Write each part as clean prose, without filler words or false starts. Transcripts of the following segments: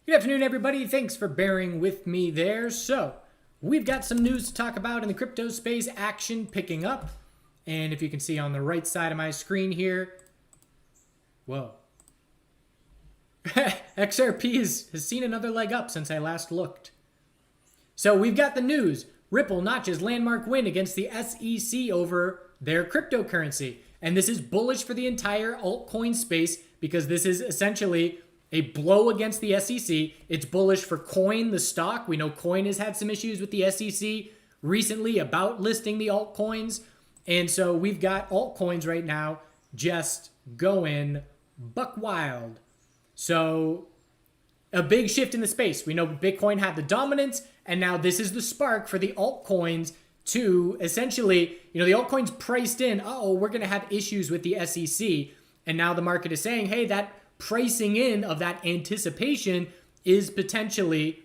Good afternoon, everybody. Thanks for bearing with me there. So, we've got some news to talk about in the crypto space, action picking up. And if you can see on the right side of my screen here, whoa. XRP has seen another leg up since I last looked. So, we've got the news. Ripple notches landmark win against the SEC over their cryptocurrency. And this is bullish for the entire altcoin space because this is essentially a blow against the SEC. It's bullish for Coin, the stock. We know Coin has had some issues with the SEC recently about listing the altcoins. And so we've got altcoins right now just going buck wild. So a big shift in the space. We know Bitcoin had the dominance, and now this is the spark for the altcoins to essentially, the altcoins priced in, we're going to have issues with the SEC. And now the market is saying, hey, that pricing in of that anticipation is potentially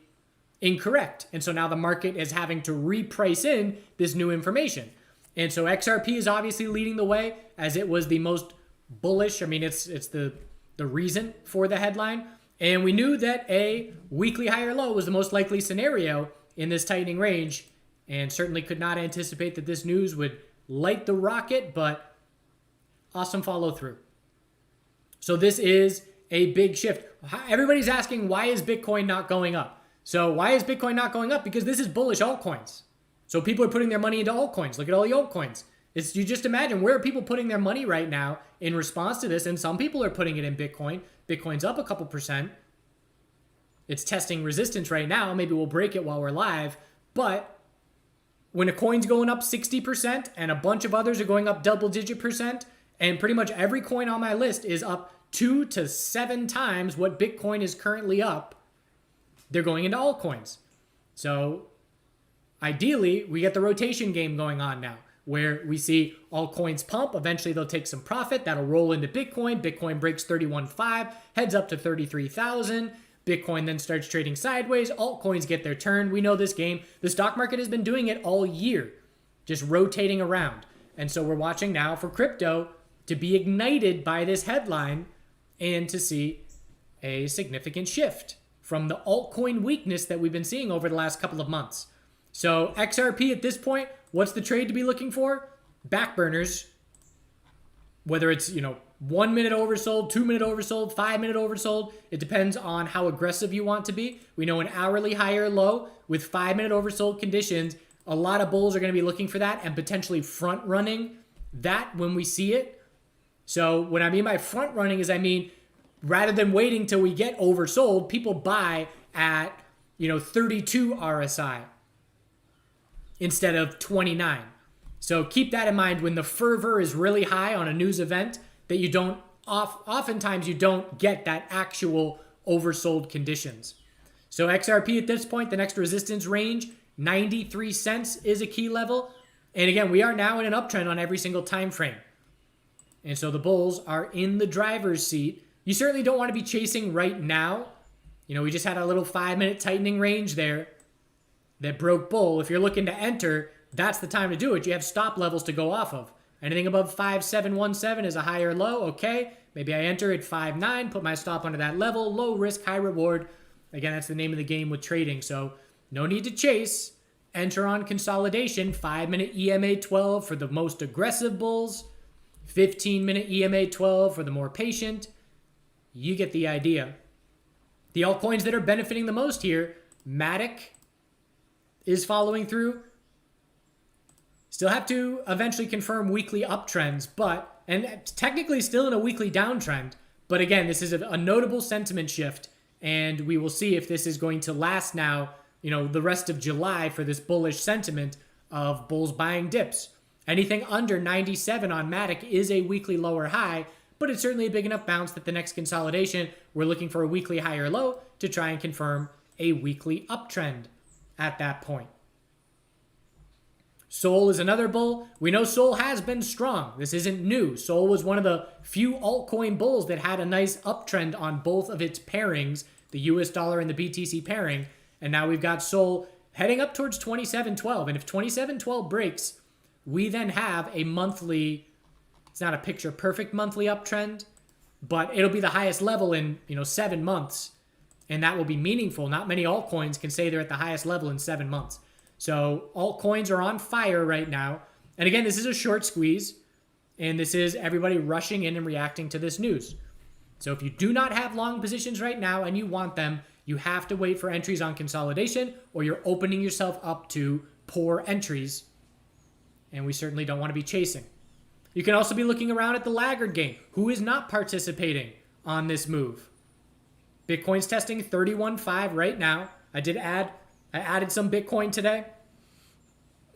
incorrect. And so now the market is having to reprice in this new information. And so XRP is obviously leading the way as it was the most bullish. I mean, it's the reason for the headline. And we knew that a weekly higher low was the most likely scenario in this tightening range, and certainly could not anticipate that this news would light the rocket, but awesome follow through. So this is a big shift. Everybody's asking, why is Bitcoin not going up? So why is Bitcoin not going up? Because this is bullish altcoins. So people are putting their money into altcoins. Look at all the altcoins. You just imagine, where are people putting their money right now in response to this? And some people are putting it in Bitcoin. Bitcoin's up a couple percent. It's testing resistance right now. Maybe we'll break it while we're live. But when a coin's going up 60% and a bunch of others are going up double-digit percent, and pretty much every coin on my list is up 2 to 7 times what Bitcoin is currently up, they're going into altcoins. So ideally, we get the rotation game going on now, where we see altcoins pump. Eventually, they'll take some profit. That'll roll into Bitcoin. Bitcoin breaks 31.5, heads up to 33,000. Bitcoin then starts trading sideways. Altcoins get their turn. We know this game. The stock market has been doing it all year, just rotating around. And so we're watching now for crypto to be ignited by this headline and to see a significant shift from the altcoin weakness that we've been seeing over the last couple of months. So XRP at this point, what's the trade to be looking for? Back burners. Whether it's, 1 minute oversold, 2 minute oversold, 5 minute oversold. It depends on how aggressive you want to be. We know an hourly high or low with 5 minute oversold conditions, a lot of bulls are going to be looking for that and potentially front running that when we see it. So what I mean by front running is, rather than waiting till we get oversold, people buy at, 32 RSI instead of 29. So keep that in mind when the fervor is really high on a news event, that oftentimes you don't get that actual oversold conditions. So XRP at this point, the next resistance range, 93 cents is a key level. And again, we are now in an uptrend on every single time frame. And so the bulls are in the driver's seat. You certainly don't want to be chasing right now. We just had a little 5 minute tightening range there that broke bull. If you're looking to enter, that's the time to do it. You have stop levels to go off of. Anything above 5717 is a higher low. Okay, maybe I enter at 59, put my stop under that level. Low risk, high reward. Again, that's the name of the game with trading. So no need to chase. Enter on consolidation. 5 minute EMA 12 for the most aggressive bulls. 15 minute EMA 12 for the more patient. You get the idea. The altcoins that are benefiting the most here, Matic is following through. Still have to eventually confirm weekly uptrends, and technically still in a weekly downtrend. But again, this is a notable sentiment shift, and we will see if this is going to last now, the rest of July for this bullish sentiment of bulls buying dips. Anything under 97 on Matic is a weekly lower high, but it's certainly a big enough bounce that the next consolidation, we're looking for a weekly higher low to try and confirm a weekly uptrend at that point. Sol is another bull. We know Sol has been strong. This isn't new. Sol was one of the few altcoin bulls that had a nice uptrend on both of its pairings, the US dollar and the BTC pairing. And now we've got Sol heading up towards 27.12. And if 27.12 breaks, we then have a monthly, it's not a picture perfect monthly uptrend, but it'll be the highest level in, 7 months. and that will be meaningful. Not many altcoins can say they're at the highest level in 7 months. So altcoins are on fire right now. And again, this is a short squeeze, and this is everybody rushing in and reacting to this news. So if you do not have long positions right now and you want them, you have to wait for entries on consolidation, or you're opening yourself up to poor entries. And we certainly don't want to be chasing. You can also be looking around at the laggard game. Who is not participating on this move? Bitcoin's testing 31.5 right now. I added some Bitcoin today.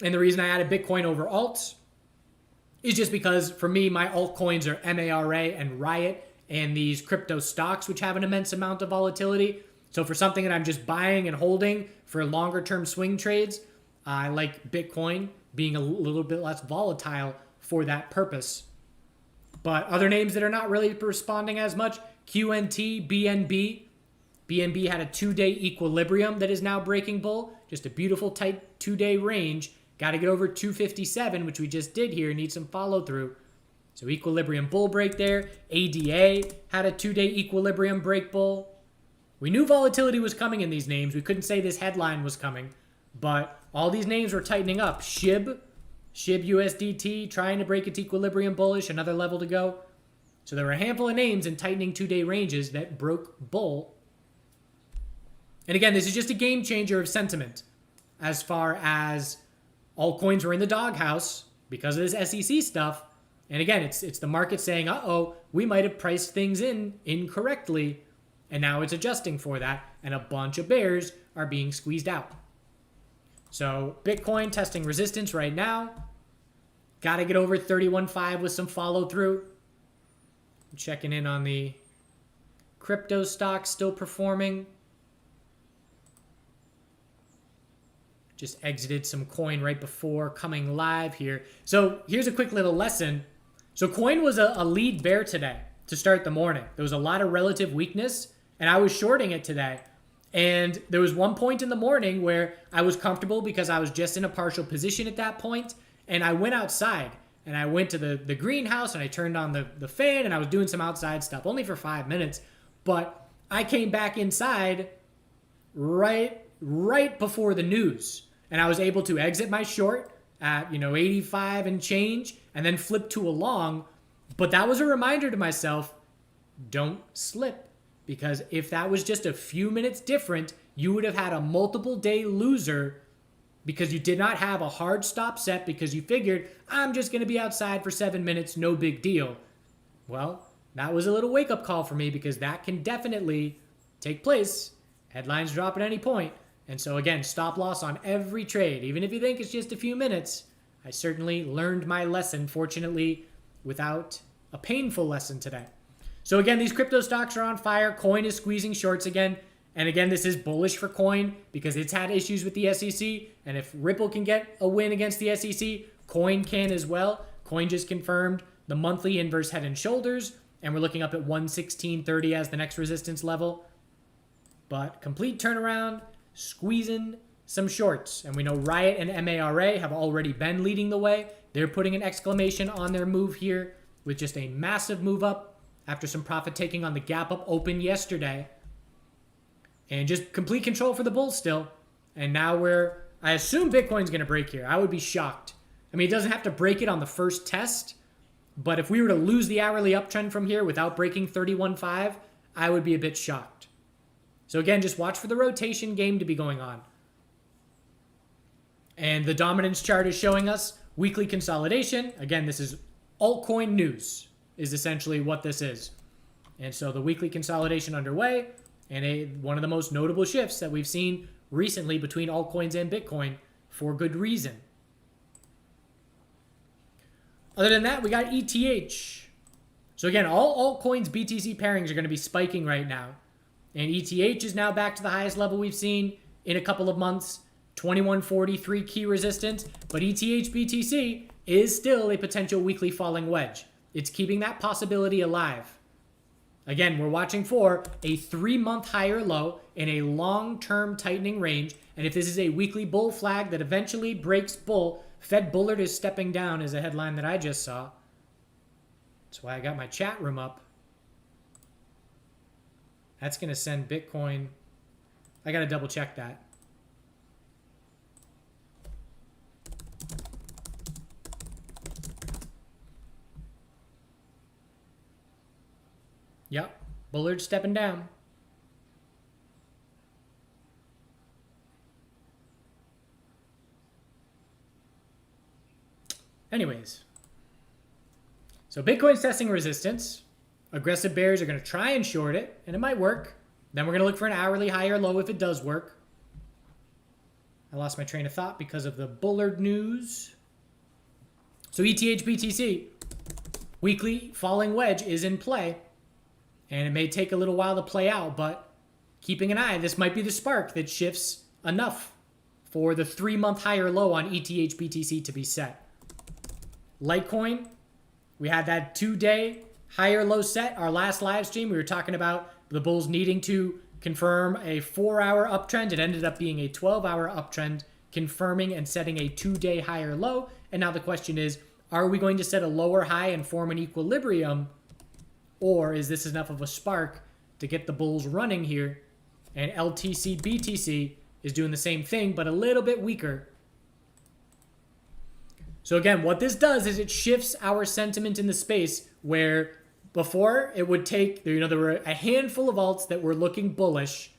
And the reason I added Bitcoin over alts is just because for me, my altcoins are MARA and Riot and these crypto stocks, which have an immense amount of volatility. So for something that I'm just buying and holding for longer term swing trades, I like Bitcoin being a little bit less volatile for that purpose. But other names that are not really responding as much, QNT, BNB. BNB had a 2-day equilibrium that is now breaking bull. Just a beautiful tight 2-day range. Got to get over 257, which we just did here. Need some follow through. So equilibrium bull break there. ADA had a 2-day equilibrium break bull. We knew volatility was coming in these names. We couldn't say this headline was coming. But all these names were tightening up. SHIB USDT trying to break its equilibrium bullish. Another level to go. So there were a handful of names in tightening 2-day ranges that broke bull. And again, this is just a game changer of sentiment as far as altcoins were in the doghouse because of this SEC stuff. And again, it's the market saying, uh-oh, we might have priced things in incorrectly. And now it's adjusting for that. And a bunch of bears are being squeezed out. So Bitcoin testing resistance right now. Got to get over 31.5 with some follow through. Checking in on the crypto stocks still performing. Just exited some coin right before coming live here. So here's a quick little lesson. So coin was a lead bear today to start the morning. There was a lot of relative weakness, and I was shorting it today. And there was one point in the morning where I was comfortable because I was just in a partial position at that point, and I went outside. And I went to the greenhouse, and I turned on the fan, and I was doing some outside stuff, only for 5 minutes. But I came back inside right before the news. And I was able to exit my short at 85 and change, and then flip to a long. But that was a reminder to myself, don't slip. Because if that was just a few minutes different, you would have had a multiple day loser because you did not have a hard stop set because you figured, I'm just going to be outside for 7 minutes, no big deal. Well, that was a little wake-up call for me because that can definitely take place. Headlines drop at any point. And so again, stop loss on every trade. Even if you think it's just a few minutes, I certainly learned my lesson, fortunately, without a painful lesson today. So again, these crypto stocks are on fire. Coin is squeezing shorts again. And again, this is bullish for Coin because it's had issues with the SEC. And if Ripple can get a win against the SEC, Coin can as well. Coin just confirmed the monthly inverse head and shoulders. And we're looking up at 116.30 as the next resistance level. But complete turnaround, squeezing some shorts. And we know Riot and MARA have already been leading the way. They're putting an exclamation on their move here with just a massive move up after some profit taking on the gap up open yesterday. And just complete control for the bulls still. And now I assume Bitcoin's going to break here. I would be shocked. I mean, it doesn't have to break it on the first test. But if we were to lose the hourly uptrend from here without breaking 31.5, I would be a bit shocked. So again, just watch for the rotation game to be going on. And the dominance chart is showing us weekly consolidation. Again, this is altcoin news is essentially what this is. And so the weekly consolidation underway. And one of the most notable shifts that we've seen recently between altcoins and Bitcoin for good reason. Other than that, we got ETH. So again, all altcoins BTC pairings are going to be spiking right now. And ETH is now back to the highest level we've seen in a couple of months. 2143 key resistance. But ETH BTC is still a potential weekly falling wedge. It's keeping that possibility alive. Again, we're watching for a 3-month higher low in a long-term tightening range. And if this is a weekly bull flag that eventually breaks bull, Fed Bullard is stepping down is a headline that I just saw. That's why I got my chat room up. That's going to send Bitcoin I got to double check that. Yep. Bullard stepping down. Anyways. So Bitcoin's testing resistance. Aggressive bears are going to try and short it, and it might work. Then we're going to look for an hourly high or low if it does work. I lost my train of thought because of the Bullard news. So ETH BTC, weekly falling wedge is in play. And it may take a little while to play out, but keeping an eye, this might be the spark that shifts enough for the 3-month high or low on ETH BTC to be set. Litecoin, we had that 2-day high or low set. Our last live stream, we were talking about the bulls needing to confirm a 4-hour uptrend. It ended up being a 12-hour uptrend, confirming and setting a 2-day high or low. And now the question is, are we going to set a lower high and form an equilibrium? Or is this enough of a spark to get the bulls running here? And LTC BTC is doing the same thing, but a little bit weaker. So again, what this does is it shifts our sentiment in the space where before it would take, there were a handful of alts that were looking bullish,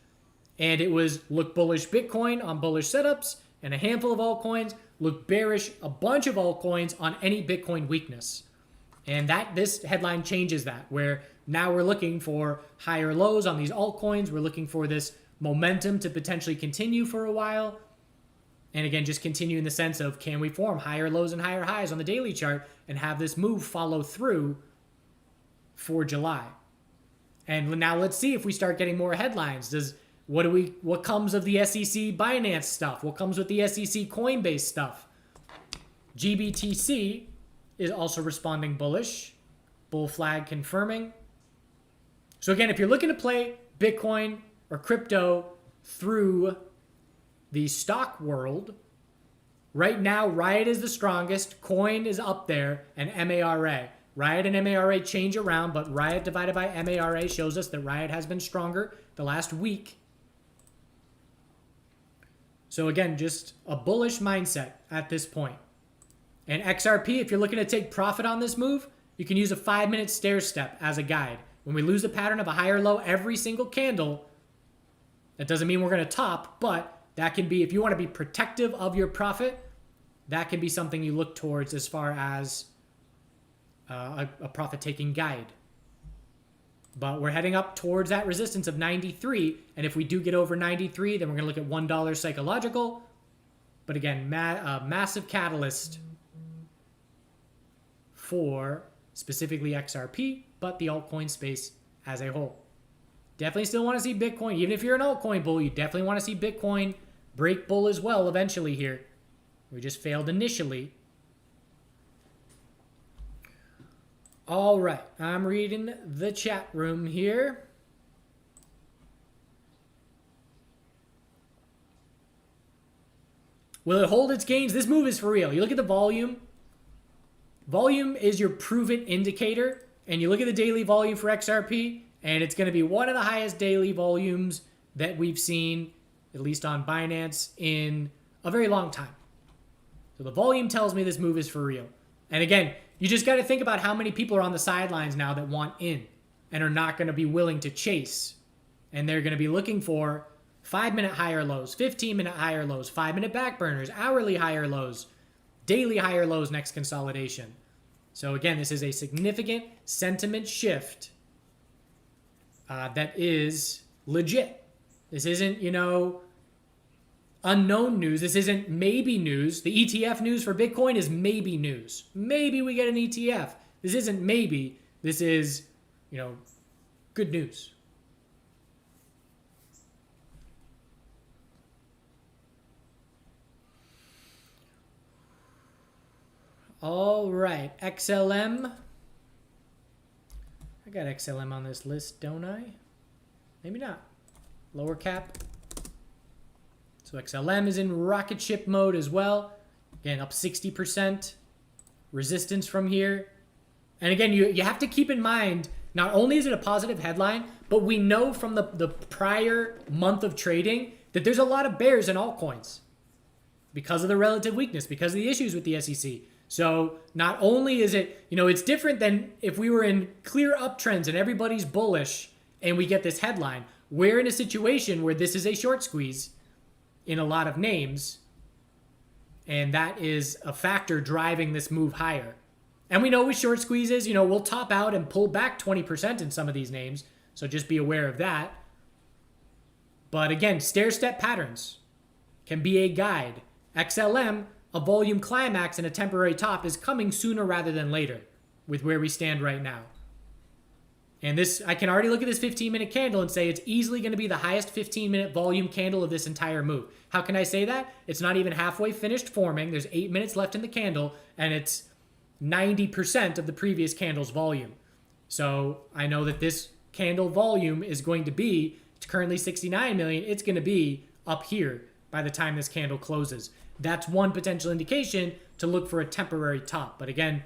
and it was look bullish Bitcoin on bullish setups, and a handful of altcoins look bearish, a bunch of altcoins on any Bitcoin weakness. And this headline changes that, where now we're looking for higher lows on these altcoins. We're looking for this momentum to potentially continue for a while. And again, just continue in the sense of, can we form higher lows and higher highs on the daily chart and have this move follow through for July? And now let's see if we start getting more headlines. What comes of the SEC Binance stuff? What comes with the SEC Coinbase stuff? GBTC is also responding bullish. Bull flag confirming. So again, if you're looking to play Bitcoin or crypto through the stock world, right now Riot is the strongest, Coin is up there, and MARA. Riot and MARA change around, but Riot divided by MARA shows us that Riot has been stronger the last week. So again, just a bullish mindset at this point. And XRP, if you're looking to take profit on this move, you can use a 5-minute stair step as a guide. When we lose a pattern of a higher low every single candle, that doesn't mean we're going to top, but that can be, if you want to be protective of your profit, that can be something you look towards as far as a profit-taking guide. But we're heading up towards that resistance of 93, and if we do get over 93, then we're going to look at $1 psychological. But again, massive catalyst for specifically XRP, but the altcoin space as a whole. Definitely still want to see Bitcoin. Even if you're an altcoin bull, you definitely want to see Bitcoin break bull as well eventually here. We just failed initially. All right, I'm reading the chat room here. Will it hold its gains? This move is for real. You look at the volume. Volume is your prove-it indicator. And you look at the daily volume for XRP, and it's going to be one of the highest daily volumes that we've seen, at least on Binance, in a very long time. So the volume tells me this move is for real. And again, you just got to think about how many people are on the sidelines now that want in and are not going to be willing to chase. And they're going to be looking for 5-minute higher lows, 15-minute higher lows, 5-minute back burners, hourly higher lows, daily higher lows next consolidation. So again, this is a significant sentiment shift that is legit. This isn't, unknown news. This isn't maybe news. The ETF news for Bitcoin is maybe news. Maybe we get an ETF. This isn't maybe. This is, good news. All right, XLM. I got XLM on this list, don't I? Maybe not. Lower cap. So XLM is in rocket ship mode as well. Again, up 60%. Resistance from here. And again, you have to keep in mind, Not only is it a positive headline, but we know from the prior month of trading that there's a lot of bears in altcoins because of the relative weakness, because of the issues with the SEC. So not only is it, it's different than if we were in clear uptrends and everybody's bullish and we get this headline. We're in a situation where this is a short squeeze in a lot of names, and that is a factor driving this move higher. And we know with short squeezes, we'll top out and pull back 20% in some of these names, so just be aware of that. But again, stair-step patterns can be a guide. XLM, a volume climax and a temporary top, is coming sooner rather than later with where we stand right now. And this, I can already look at this 15-minute candle and say it's easily going to be the highest 15-minute volume candle of this entire move. How can I say that? It's not even halfway finished forming. There's 8 minutes left in the candle, and it's 90% of the previous candle's volume. So I know that this candle volume is going to be, it's currently 69 million. It's going to be up here by the time this candle closes. That's one potential indication to look for a temporary top. But again,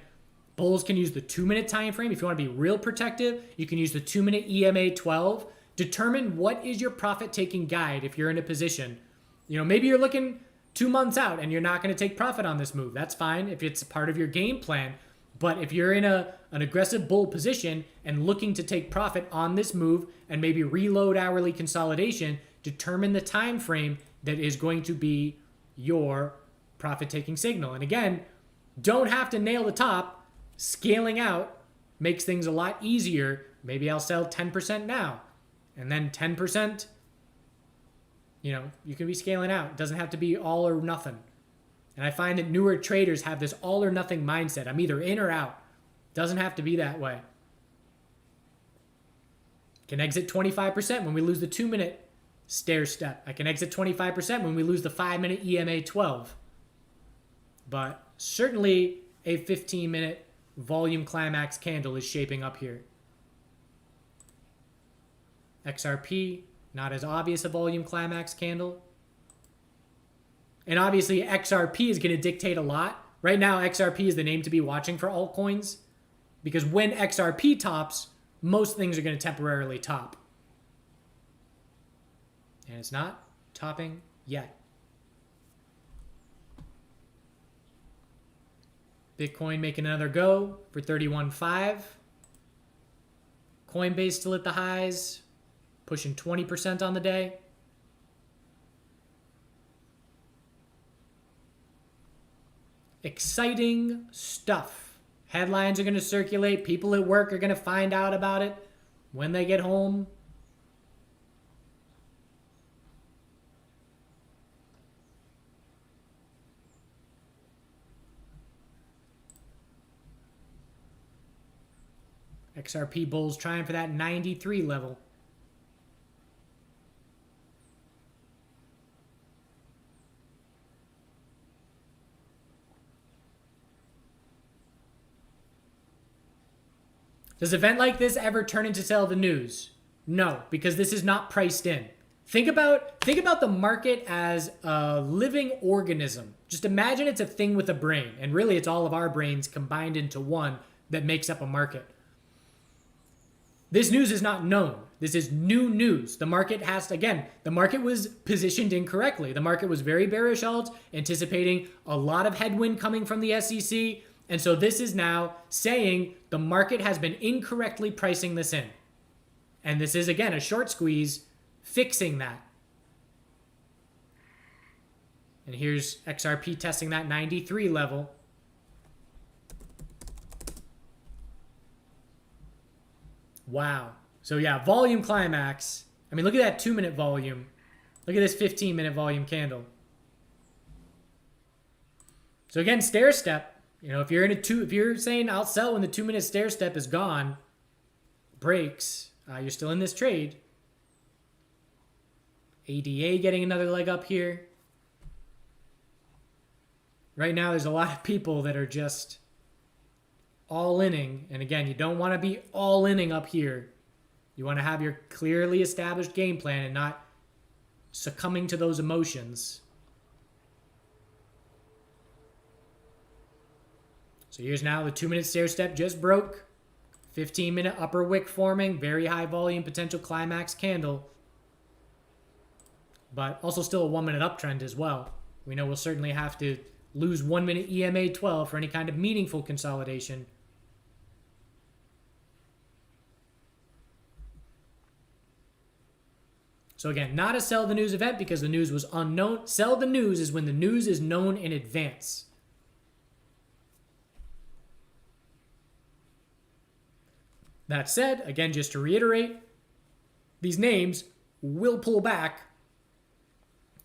bulls can use the 2-minute time frame. If you want to be real protective, you can use the 2-minute EMA 12. Determine what is your profit-taking guide if you're in a position. Maybe you're looking 2 months out and you're not going to take profit on this move. That's fine if it's part of your game plan. But if you're in an aggressive bull position and looking to take profit on this move and maybe reload hourly consolidation, determine the time frame that is going to be your profit-taking signal. And again, don't have to nail the top. Scaling out makes things a lot easier. Maybe I'll sell 10% now, and then 10%, you can be scaling out. It doesn't have to be all or nothing. And I find that newer traders have this all or nothing mindset. I'm either in or out. Doesn't have to be that way. Can exit 25% when we lose the 2-minute stair step. I can exit 25% when we lose the 5-minute EMA 12. But certainly a 15-minute volume climax candle is shaping up here. XRP, not as obvious a volume climax candle. And obviously XRP is going to dictate a lot. Right now, XRP is the name to be watching for altcoins, because when XRP tops, most things are going to temporarily top. And it's not topping yet. Bitcoin making another go for 31.5. Coinbase still at the highs, pushing 20% on the day. Exciting stuff. Headlines are going to circulate. People at work are going to find out about it when they get home. XRP bulls trying for that 93 level. Does an event like this ever turn into sell the news? No, because this is not priced in. Think about the market as a living organism. Just imagine it's a thing with a brain, and really it's all of our brains combined into one that makes up a market. This news is not known. This is new news. The market has to, again, the market was positioned incorrectly. The market was very bearish alt, anticipating a lot of headwind coming from the SEC. And so this is now saying the market has been incorrectly pricing this in. And this is, again, a short squeeze fixing that. And here's XRP testing that 93 level. Wow. So yeah, volume climax. I mean, look at that 2-minute volume. Look at this 15-minute volume candle. So again, stair step. If you're if you're saying I'll sell when the 2-minute stair step is gone, breaks, you're still in this trade. ADA getting another leg up here. Right now, there's a lot of people that are just all-inning. And again, you don't want to be all-inning up here. You want to have your clearly established game plan and not succumbing to those emotions. So here's now the 2-minute stair step just broke. 15-minute upper wick forming, very high volume, potential climax candle. But also still a 1-minute uptrend as well. We know we'll certainly have to lose 1-minute EMA 12 for any kind of meaningful consolidation. So again, not a sell the news event because the news was unknown. Sell the news is when the news is known in advance. That said, again, just to reiterate, these names will pull back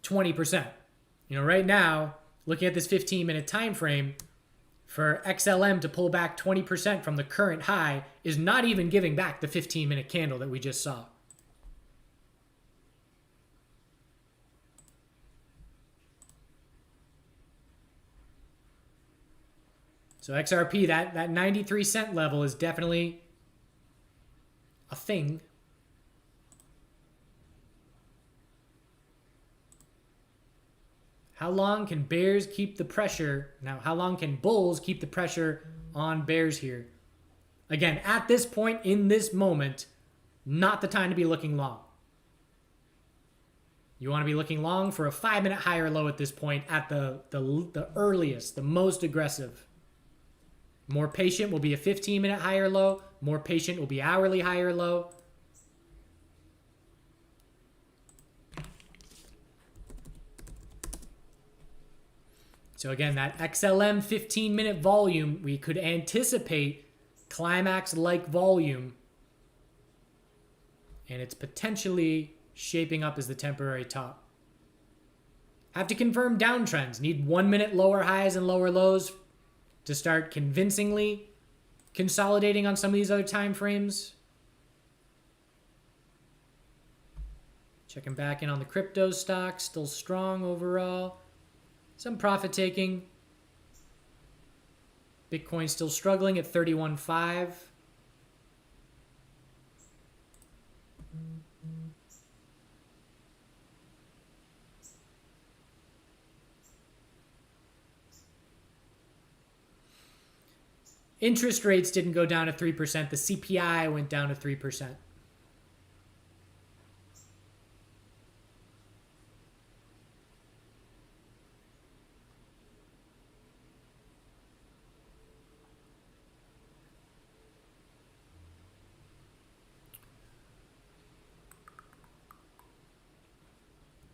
20%. You know, right now, looking at this 15-minute time frame, for XLM to pull back 20% from the current high is not even giving back the 15-minute candle that we just saw. So XRP, that 93 cent level is definitely a thing. How long can bears keep the pressure? Now, how long can bulls keep the pressure on bears here? Again, at this point in this moment, not the time to be looking long. You want to be looking long for a 5-minute high or low at this point at the earliest, the most aggressive. More patient will be a 15-minute high or low. More patient will be hourly high or low. So again, that XLM 15-minute volume, we could anticipate climax-like volume. And it's potentially shaping up as the temporary top. Have to confirm downtrends. Need 1-minute lower highs and lower lows to start convincingly consolidating on some of these other time frames. Checking back in on the crypto stocks, still strong overall. Some profit taking. Bitcoin still struggling at 31.5. Interest rates didn't go down to 3%. The CPI went down to 3%.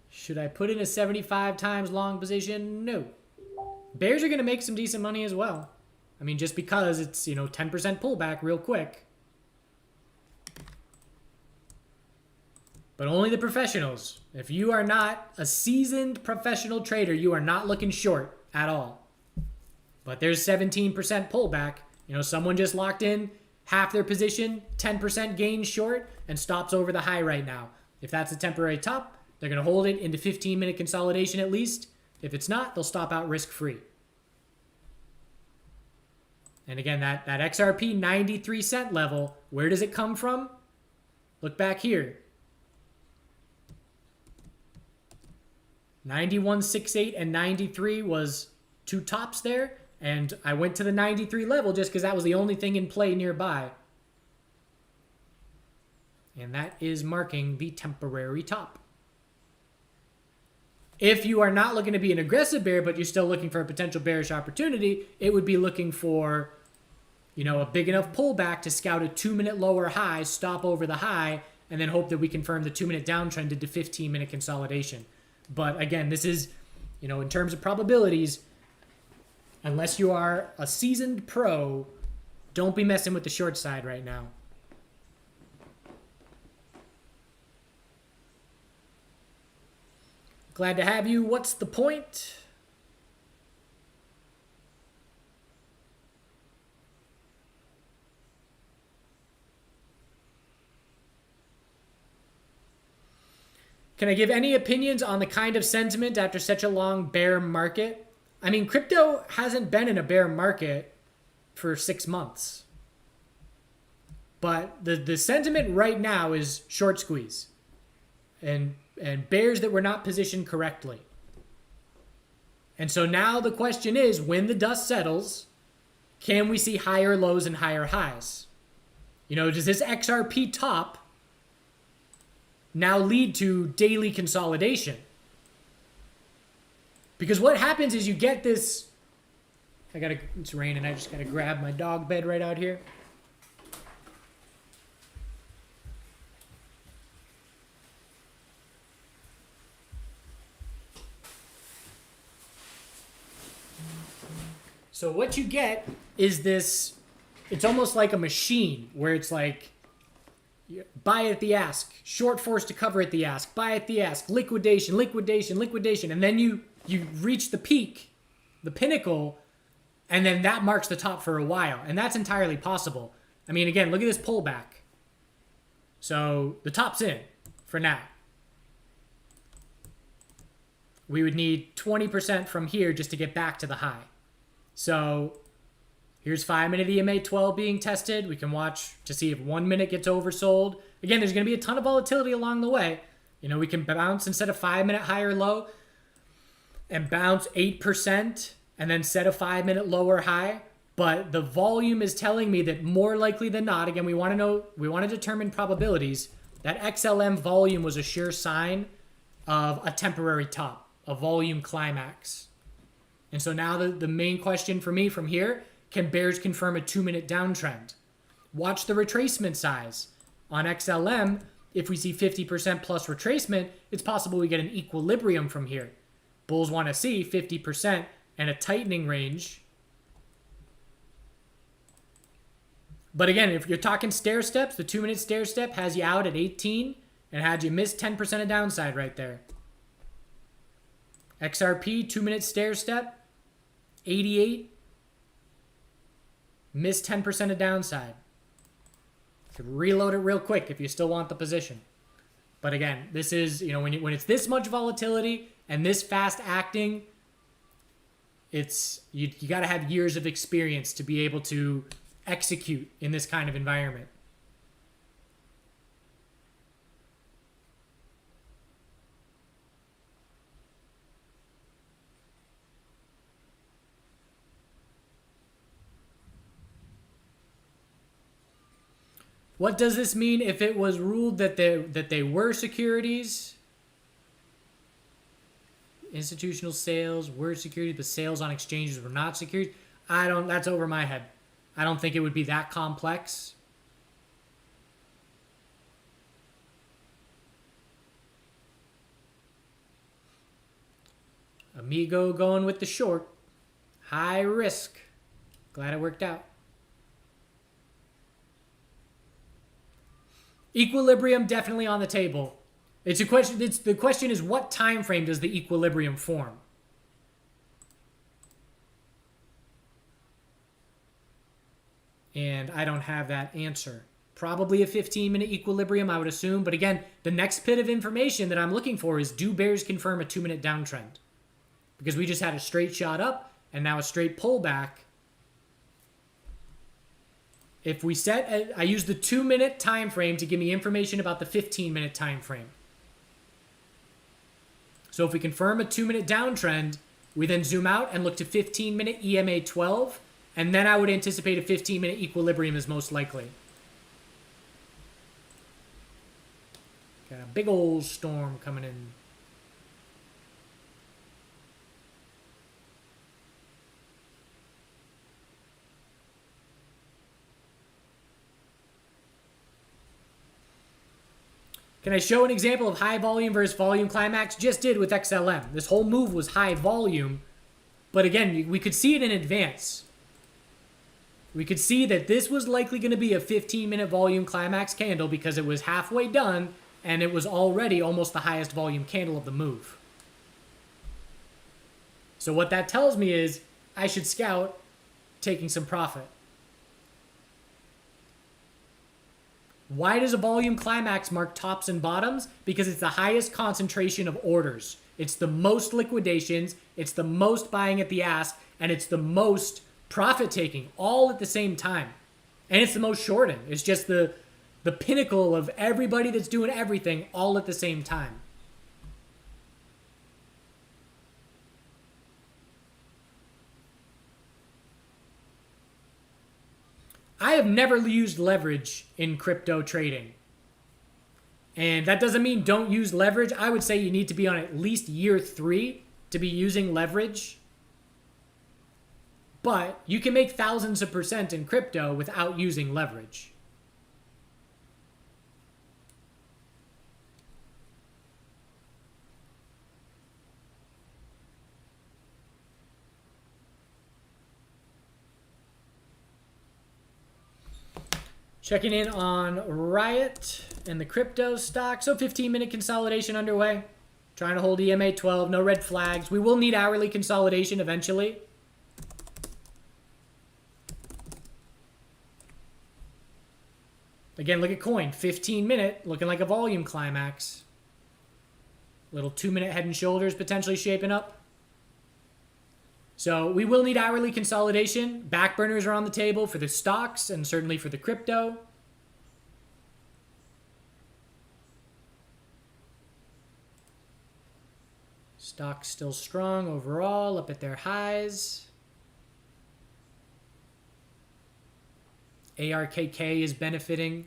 Should I put in a 75 times long position? No. Bears are going to make some decent money as well. I mean, just because it's, 10% pullback real quick. But only the professionals. If you are not a seasoned professional trader, you are not looking short at all. But there's 17% pullback. Someone just locked in half their position, 10% gain short, and stops over the high right now. If that's a temporary top, they're going to hold it into 15-minute consolidation at least. If it's not, they'll stop out risk-free. And again, that XRP 93 cent level, where does it come from? Look back here. 91.68 and 93 was two tops there. And I went to the 93 level just because that was the only thing in play nearby. And that is marking the temporary top. If you are not looking to be an aggressive bear, but you're still looking for a potential bearish opportunity, it would be looking for, a big enough pullback to scout a 2-minute lower high, stop over the high, and then hope that we confirm the 2-minute downtrend into 15-minute consolidation. But again, this is, in terms of probabilities, unless you are a seasoned pro, don't be messing with the short side right now. Glad to have you. What's the point? Can I give any opinions on the kind of sentiment after such a long bear market? I mean, crypto hasn't been in a bear market for 6 months. But the sentiment right now is short squeeze. And bears that were not positioned correctly. And so now the question is, when the dust settles, can we see higher lows and higher highs? You know, does this XRP top now lead to daily consolidation? Because what happens is you get this, it's raining, I just gotta grab my dog bed right out here. So what you get is this, it's almost like a machine where it's like, buy at the ask, short force to cover at the ask, buy at the ask, liquidation, liquidation, liquidation. And then you reach the peak, the pinnacle, and then that marks the top for a while. And that's entirely possible. I mean, again, look at this pullback. So the top's in for now. We would need 20% from here just to get back to the high. So here's 5-minute EMA 12 being tested. We can watch to see if 1 minute gets oversold. Again, there's going to be a ton of volatility along the way. You know, we can bounce instead of 5-minute high or low and bounce 8% and then set a 5-minute low or high. But the volume is telling me that more likely than not, again, we want to determine probabilities, that XLM volume was a sure sign of a temporary top, a volume climax. And so now the main question for me from here, can bears confirm a 2-minute downtrend? Watch the retracement size. On XLM, if we see 50% plus retracement, it's possible we get an equilibrium from here. Bulls want to see 50% and a tightening range. But again, if you're talking stair steps, the 2-minute stair step has you out at 18 and had you miss 10% of downside right there. XRP, 2-minute stair step, 88. Miss 10% of downside. You could reload it real quick if you still want the position. But again, this is, you know, when it's this much volatility and this fast acting, it's you got to have years of experience to be able to execute in this kind of environment. What does this mean if it was ruled that they were securities? Institutional sales were securities, but sales on exchanges were not securities. That's over my head. I don't think it would be that complex. Amigo going with the short. High risk. Glad it worked out. Equilibrium definitely on the table. It's a question. The question is, what time frame does the equilibrium form? And I don't have that answer. Probably a 15-minute equilibrium, I would assume. But again, the next bit of information that I'm looking for is, do bears confirm a 2-minute downtrend? Because we just had a straight shot up and now a straight pullback. If we set, I use the 2-minute time frame to give me information about the 15-minute time frame. So if we confirm a 2-minute downtrend, we then zoom out and look to 15-minute EMA 12, and then I would anticipate a 15-minute equilibrium is most likely. Got a big old storm coming in. Can I show an example of high volume versus volume climax? Just did with XLM. This whole move was high volume. But again, we could see it in advance. We could see that this was likely going to be a 15-minute volume climax candle because it was halfway done and it was already almost the highest volume candle of the move. So what that tells me is I should scout taking some profit. Why does a volume climax mark tops and bottoms? Because it's the highest concentration of orders. It's the most liquidations, it's the most buying at the ask, and it's the most profit taking all at the same time. And it's the most shorting. It's just the pinnacle of everybody that's doing everything all at the same time. I have never used leverage in crypto trading. And that doesn't mean don't use leverage. I would say you need to be on at least year 3 to be using leverage. But you can make thousands of % in crypto without using leverage. Checking in on Riot and the crypto stock. So 15-minute consolidation underway. Trying to hold EMA 12. No red flags. We will need hourly consolidation eventually. Again, look at coin. 15-minute. Looking like a volume climax. Little 2-minute head and shoulders potentially shaping up. So we will need hourly consolidation. Back burners are on the table for the stocks and certainly for the crypto. Stocks still strong overall, up at their highs. ARKK is benefiting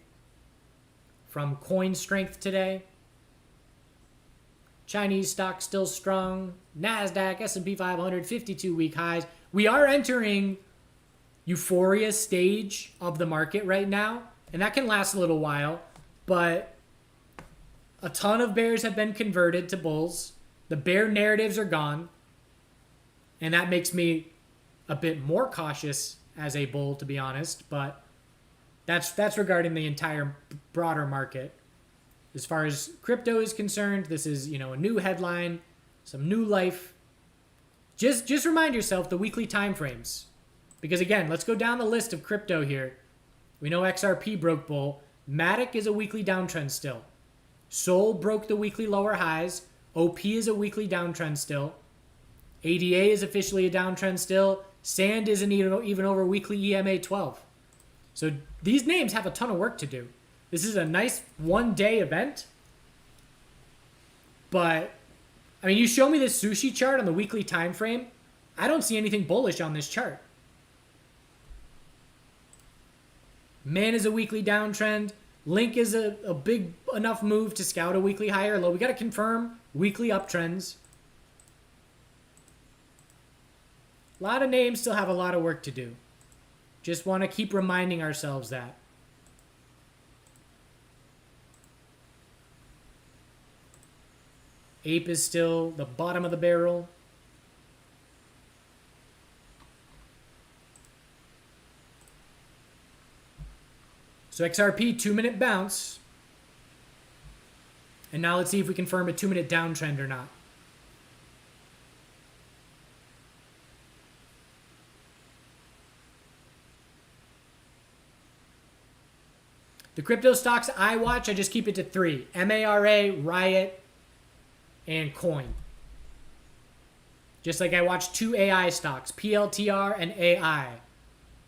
from coin strength today. Chinese stocks still strong. NASDAQ, S&P 500, 52-week highs. We are entering euphoria stage of the market right now, and that can last a little while, but a ton of bears have been converted to bulls. The bear narratives are gone, and that makes me a bit more cautious as a bull, to be honest, but that's regarding the entire broader market. As far as crypto is concerned, this is, a new headline, some new life. Just remind yourself the weekly time frames. Because again, let's go down the list of crypto here. We know XRP broke bull. Matic is a weekly downtrend still. Sol broke the weekly lower highs. OP is a weekly downtrend still. ADA is officially a downtrend still. Sand isn't even over weekly EMA 12. So these names have a ton of work to do. This is a nice one-day event. But, you show me this sushi chart on the weekly time frame. I don't see anything bullish on this chart. Man is a weekly downtrend. Link is a big enough move to scout a weekly high or low. We got to confirm weekly uptrends. A lot of names still have a lot of work to do. Just want to keep reminding ourselves that. Ape is still the bottom of the barrel. So XRP, 2-minute bounce. And now let's see if we confirm a 2-minute downtrend or not. The crypto stocks I watch, I just keep it to 3. MARA, Riot, and Coin. Just like I watch 2 AI stocks, PLTR and AI.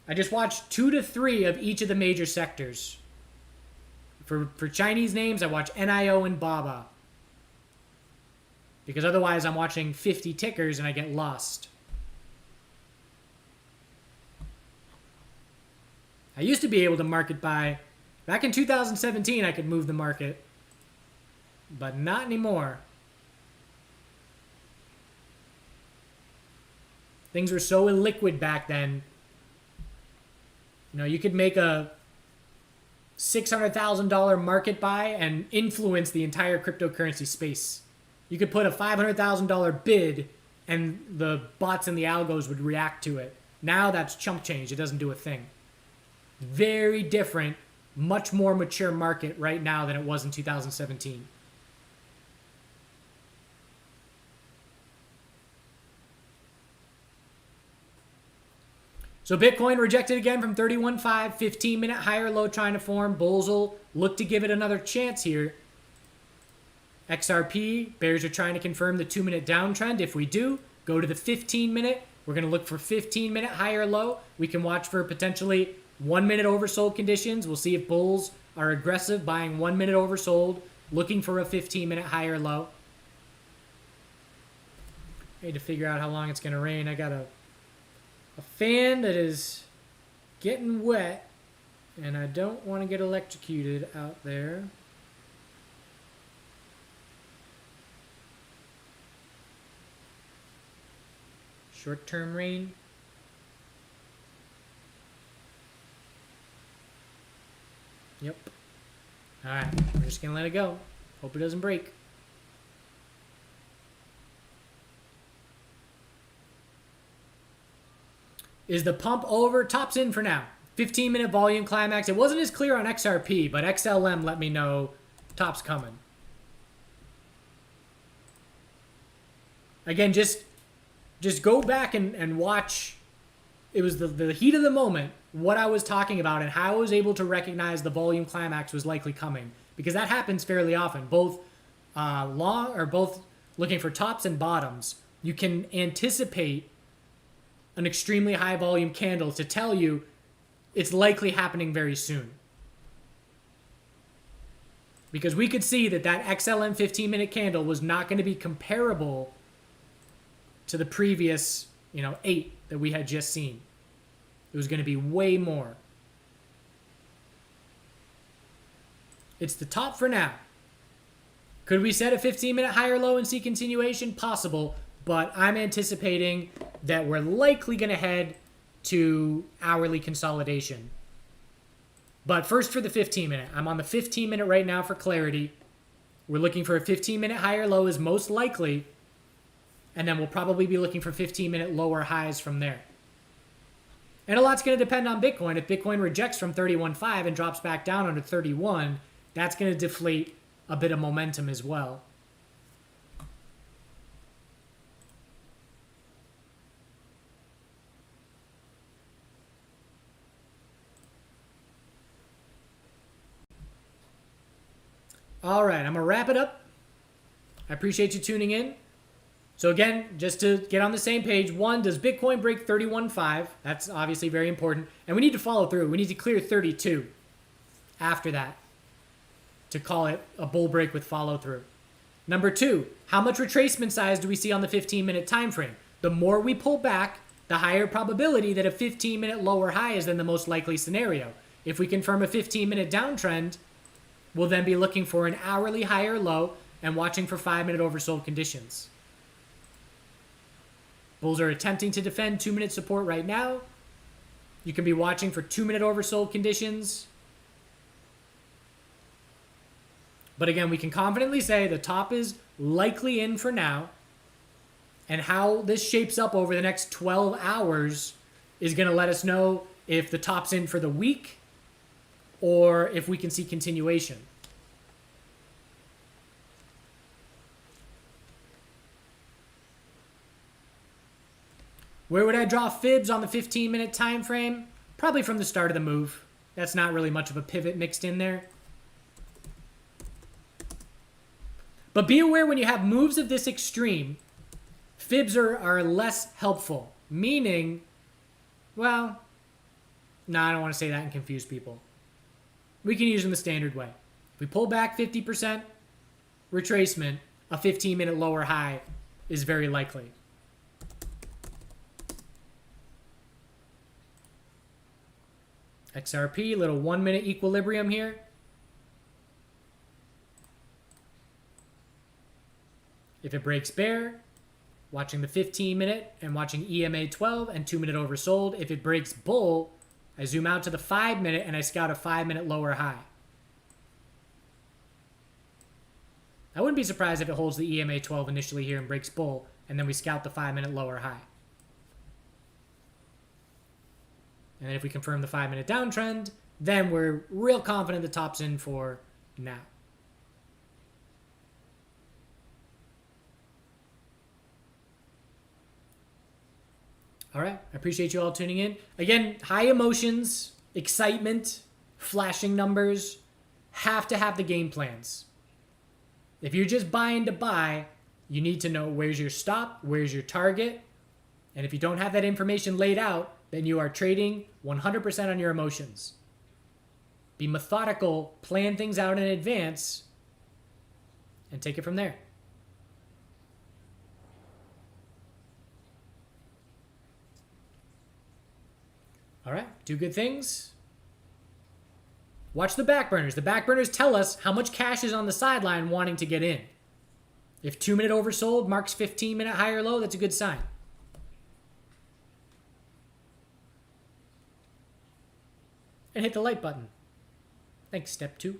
I just watch 2 to 3 of each of the major sectors. For Chinese names, I watch NIO and BABA. Because otherwise I'm watching 50 tickers and I get lost. I used to be able to market by... Back in 2017, I could move the market. But not anymore. Things were so illiquid back then. You could make a $600,000 market buy and influence the entire cryptocurrency space. You could put a $500,000 bid and the bots and the algos would react to it. Now that's chump change. It doesn't do a thing. Very different, much more mature market right now than it was in 2017. So Bitcoin rejected again from 31.5, 15-minute higher low trying to form. Bulls will look to give it another chance here. XRP, bears are trying to confirm the 2-minute downtrend. If we do, go to the 15-minute. We're going to look for 15-minute higher low. We can watch for potentially 1-minute oversold conditions. We'll see if bulls are aggressive, buying 1 minute oversold, looking for a 15-minute higher low. I need to figure out how long it's going to rain. I got a fan that is getting wet. And I don't want to get electrocuted out there. Short-term rain. Yep. Alright, we're just going to let it go. Hope it doesn't break. Is the pump over? Top's in for now. 15-minute volume climax. It wasn't as clear on XRP, but XLM let me know top's coming. Again, just go back and watch. It was the heat of the moment, what I was talking about, and how I was able to recognize the volume climax was likely coming. Because that happens fairly often. Both both looking for tops and bottoms. You can anticipate an extremely high volume candle to tell you it's likely happening very soon. Because we could see that XLM 15-minute candle was not going to be comparable to the previous, 8 that we had just seen. It was going to be way more. It's the top for now. Could we set a 15-minute higher low and see continuation? Possible, but I'm anticipating that we're likely going to head to hourly consolidation. But first for the 15-minute. I'm on the 15-minute right now for clarity. We're looking for a 15-minute higher low is most likely, and then we'll probably be looking for 15-minute lower highs from there. And a lot's going to depend on Bitcoin. If Bitcoin rejects from 31.5 and drops back down under 31, that's going to deflate a bit of momentum as well. All right, I'm going to wrap it up. I appreciate you tuning in. So again, just to get on the same page, 1, does Bitcoin break 31.5? That's obviously very important. And we need to follow through. We need to clear 32 after that to call it a bull break with follow through. Number 2, how much retracement size do we see on the 15-minute time frame? The more we pull back, the higher probability that a 15-minute lower high is then the most likely scenario. If we confirm a 15-minute downtrend, we'll then be looking for an hourly higher low and watching for 5-minute oversold conditions. Bulls are attempting to defend 2-minute support right now. You can be watching for 2-minute oversold conditions. But again, we can confidently say the top is likely in for now. And how this shapes up over the next 12 hours is going to let us know if the top's in for the week or if we can see continuation. Where would I draw fibs on the 15-minute time frame? Probably from the start of the move. That's not really much of a pivot mixed in there. But be aware when you have moves of this extreme, fibs are less helpful. Meaning, well, no, I don't want to say that and confuse people. We can use them the standard way. If we pull back 50% retracement, a 15-minute lower high is very likely. XRP, little 1-minute equilibrium here. If it breaks bear, watching the 15-minute and watching EMA 12 and 2-minute oversold. If it breaks bull, I zoom out to the 5-minute and I scout a 5-minute lower high. I wouldn't be surprised if it holds the EMA 12 initially here and breaks bull, and then we scout the 5-minute lower high. And then if we confirm the 5-minute downtrend, then we're real confident the top's in for now. All right. I appreciate you all tuning in. Again, high emotions, excitement, flashing numbers, have to have the game plans. If you're just buying to buy, you need to know where's your stop, where's your target. And if you don't have that information laid out, then you are trading 100% on your emotions. Be methodical, plan things out in advance, and take it from there. All right, do good things. Watch the backburners. The backburners tell us how much cash is on the sideline wanting to get in. If 2-minute oversold marks 15-minute high or low, that's a good sign. And hit the like button. Thanks, step 2.